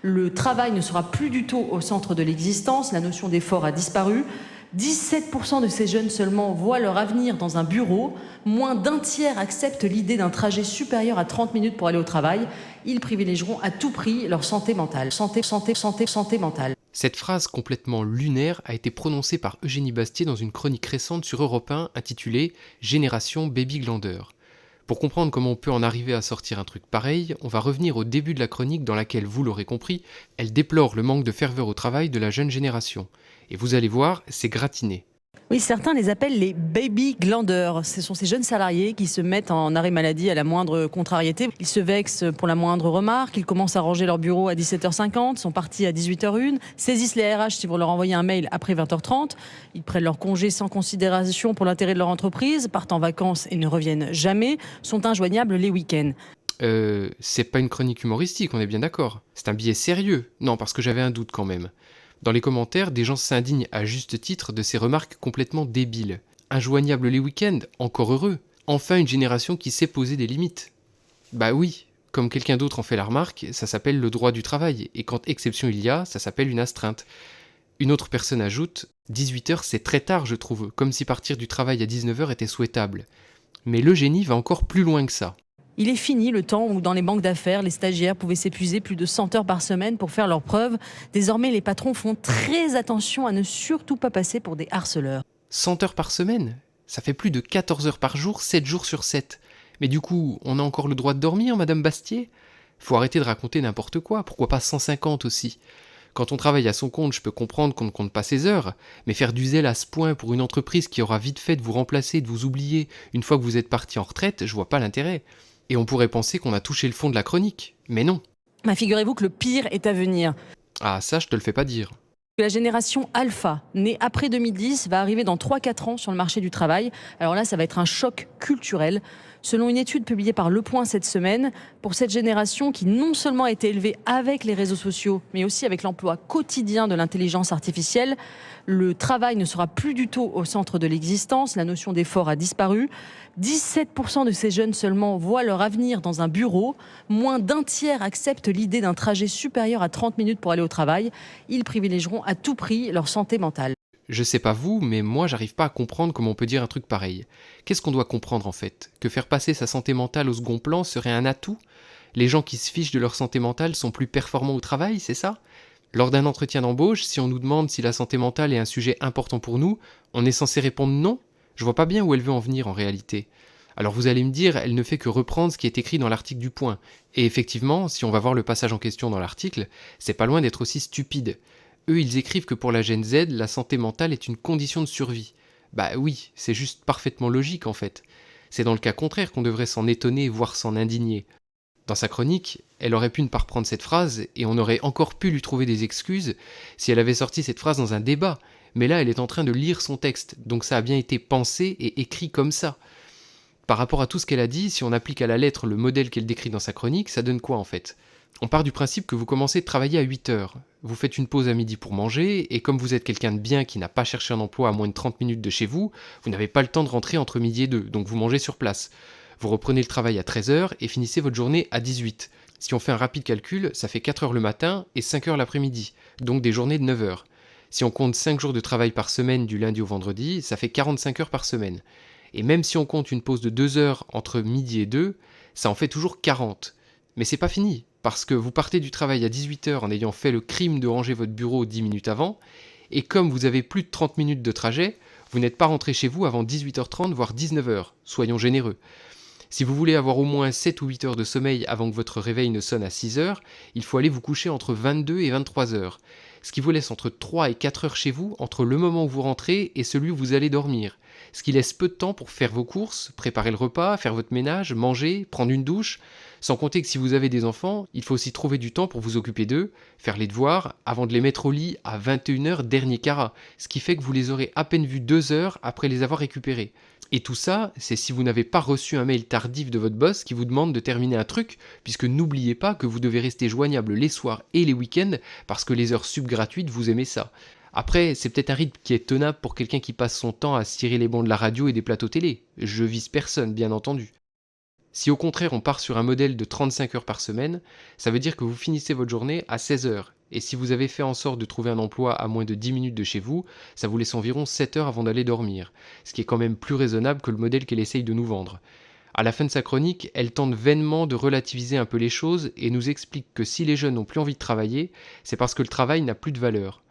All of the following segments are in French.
Le travail ne sera plus du tout au centre de l'existence, la notion d'effort a disparu. 17% de ces jeunes seulement voient leur avenir dans un bureau. Moins d'un tiers acceptent l'idée d'un trajet supérieur à 30 minutes pour aller au travail. Ils privilégieront à tout prix leur santé mentale. Santé mentale. Cette phrase complètement lunaire a été prononcée par Eugénie Bastier dans une chronique récente sur Europe 1 intitulée « Génération Baby Glander ». Pour comprendre comment on peut en arriver à sortir un truc pareil, on va revenir au début de la chronique dans laquelle, vous l'aurez compris, elle déplore le manque de ferveur au travail de la jeune génération. Et vous allez voir, c'est gratiné. Oui, certains les appellent les baby glanders. Ce sont ces jeunes salariés qui se mettent en arrêt maladie à la moindre contrariété. Ils se vexent pour la moindre remarque, ils commencent à ranger leur bureau à 17h50, sont partis à 18h01, saisissent les RH si vous leur envoyez un mail après 20h30, ils prennent leur congé sans considération pour l'intérêt de leur entreprise, partent en vacances et ne reviennent jamais, sont injoignables les week-ends. C'est pas une chronique humoristique, on est bien d'accord. C'est un billet sérieux. Non, parce que j'avais un doute quand même. Dans les commentaires, des gens s'indignent à juste titre de ces remarques complètement débiles. Injoignable les week-ends, encore heureux. Enfin une génération qui sait poser des limites. Bah oui, comme quelqu'un d'autre en fait la remarque, ça s'appelle le droit du travail, et quand exception il y a, ça s'appelle une astreinte. Une autre personne ajoute, 18h c'est très tard je trouve, comme si partir du travail à 19h était souhaitable. Mais l'Eugénie va encore plus loin que ça. Il est fini le temps où dans les banques d'affaires, les stagiaires pouvaient s'épuiser plus de 100 heures par semaine pour faire leurs preuves. Désormais, les patrons font très attention à ne surtout pas passer pour des harceleurs. 100 heures par semaine ? Ça fait plus de 14 heures par jour, 7 jours sur 7. Mais du coup, on a encore le droit de dormir, Madame Bastier ? Faut arrêter de raconter n'importe quoi, pourquoi pas 150 aussi ? Quand on travaille à son compte, je peux comprendre qu'on ne compte pas ses heures, mais faire du zèle à ce point pour une entreprise qui aura vite fait de vous remplacer, de vous oublier, une fois que vous êtes parti en retraite, je vois pas l'intérêt. Et on pourrait penser qu'on a touché le fond de la chronique, mais non. Figurez-vous que le pire est à venir. Ah ça, je te le fais pas dire. La génération Alpha, née après 2010, va arriver dans 3-4 ans sur le marché du travail. Alors là, ça va être un choc culturel. Selon une étude publiée par Le Point cette semaine, pour cette génération qui non seulement a été élevée avec les réseaux sociaux, mais aussi avec l'emploi quotidien de l'intelligence artificielle, le travail ne sera plus du tout au centre de l'existence, la notion d'effort a disparu. 17% de ces jeunes seulement voient leur avenir dans un bureau. Moins d'un tiers acceptent l'idée d'un trajet supérieur à 30 minutes pour aller au travail. Ils privilégieront à tout prix leur santé mentale. Je sais pas vous, mais moi j'arrive pas à comprendre comment on peut dire un truc pareil. Qu'est-ce qu'on doit comprendre en fait ? Que faire passer sa santé mentale au second plan serait un atout ? Les gens qui se fichent de leur santé mentale sont plus performants au travail, c'est ça ? Lors d'un entretien d'embauche, si on nous demande si la santé mentale est un sujet important pour nous, on est censé répondre non ? Je vois pas bien où elle veut en venir en réalité. Alors vous allez me dire, elle ne fait que reprendre ce qui est écrit dans l'article du Point. Et effectivement, si on va voir le passage en question dans l'article, c'est pas loin d'être aussi stupide. Eux, ils écrivent que pour la Gen Z, la santé mentale est une condition de survie. Bah oui, c'est juste parfaitement logique en fait. C'est dans le cas contraire qu'on devrait s'en étonner, voire s'en indigner. Dans sa chronique, elle aurait pu ne pas reprendre cette phrase, et on aurait encore pu lui trouver des excuses si elle avait sorti cette phrase dans un débat. Mais là, elle est en train de lire son texte, donc ça a bien été pensé et écrit comme ça. Par rapport à tout ce qu'elle a dit, si on applique à la lettre le modèle qu'elle décrit dans sa chronique, ça donne quoi en fait ? On part du principe que vous commencez de travailler à 8 heures. Vous faites une pause à midi pour manger, et comme vous êtes quelqu'un de bien qui n'a pas cherché un emploi à moins de 30 minutes de chez vous, vous n'avez pas le temps de rentrer entre midi et 2, donc vous mangez sur place. Vous reprenez le travail à 13 heures et finissez votre journée à 18. Si on fait un rapide calcul, ça fait 4 heures le matin et 5 heures l'après-midi, donc des journées de 9 heures. Si on compte 5 jours de travail par semaine du lundi au vendredi, ça fait 45 heures par semaine. Et même si on compte une pause de 2 heures entre midi et 2, ça en fait toujours 40. Mais c'est pas fini, parce que vous partez du travail à 18h en ayant fait le crime de ranger votre bureau 10 minutes avant, et comme vous avez plus de 30 minutes de trajet, vous n'êtes pas rentré chez vous avant 18h30 voire 19h, soyons généreux. Si vous voulez avoir au moins 7 ou 8 heures de sommeil avant que votre réveil ne sonne à 6 heures, il faut aller vous coucher entre 22 et 23 heures, ce qui vous laisse entre 3 et 4 heures chez vous entre le moment où vous rentrez et celui où vous allez dormir, ce qui laisse peu de temps pour faire vos courses, préparer le repas, faire votre ménage, manger, prendre une douche, sans compter que si vous avez des enfants, il faut aussi trouver du temps pour vous occuper d'eux, faire les devoirs, avant de les mettre au lit à 21h dernier carat, ce qui fait que vous les aurez à peine vus 2 heures après les avoir récupérés. Et tout ça, c'est si vous n'avez pas reçu un mail tardif de votre boss qui vous demande de terminer un truc, puisque n'oubliez pas que vous devez rester joignable les soirs et les week-ends, parce que les heures sub gratuites, vous aimez ça. Après, c'est peut-être un rythme qui est tenable pour quelqu'un qui passe son temps à cirer les bancs de la radio et des plateaux télé. Je vise personne, bien entendu. Si au contraire on part sur un modèle de 35 heures par semaine, ça veut dire que vous finissez votre journée à 16 heures. Et si vous avez fait en sorte de trouver un emploi à moins de 10 minutes de chez vous, ça vous laisse environ 7 heures avant d'aller dormir. Ce qui est quand même plus raisonnable que le modèle qu'elle essaye de nous vendre. À la fin de sa chronique, elle tente vainement de relativiser un peu les choses et nous explique que si les jeunes n'ont plus envie de travailler, c'est parce que le travail n'a plus de valeur.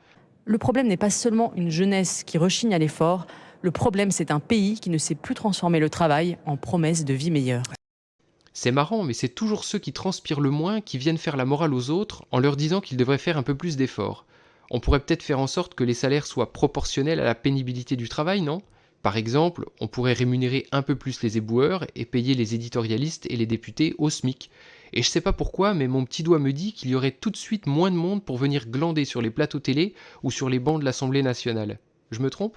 Le problème n'est pas seulement une jeunesse qui rechigne à l'effort, le problème c'est un pays qui ne sait plus transformer le travail en promesse de vie meilleure. C'est marrant, mais c'est toujours ceux qui transpirent le moins qui viennent faire la morale aux autres en leur disant qu'ils devraient faire un peu plus d'efforts. On pourrait peut-être faire en sorte que les salaires soient proportionnels à la pénibilité du travail, non? Par exemple, on pourrait rémunérer un peu plus les éboueurs et payer les éditorialistes et les députés au SMIC. Et je sais pas pourquoi, mais mon petit doigt me dit qu'il y aurait tout de suite moins de monde pour venir glander sur les plateaux télé ou sur les bancs de l'Assemblée nationale. Je me trompe?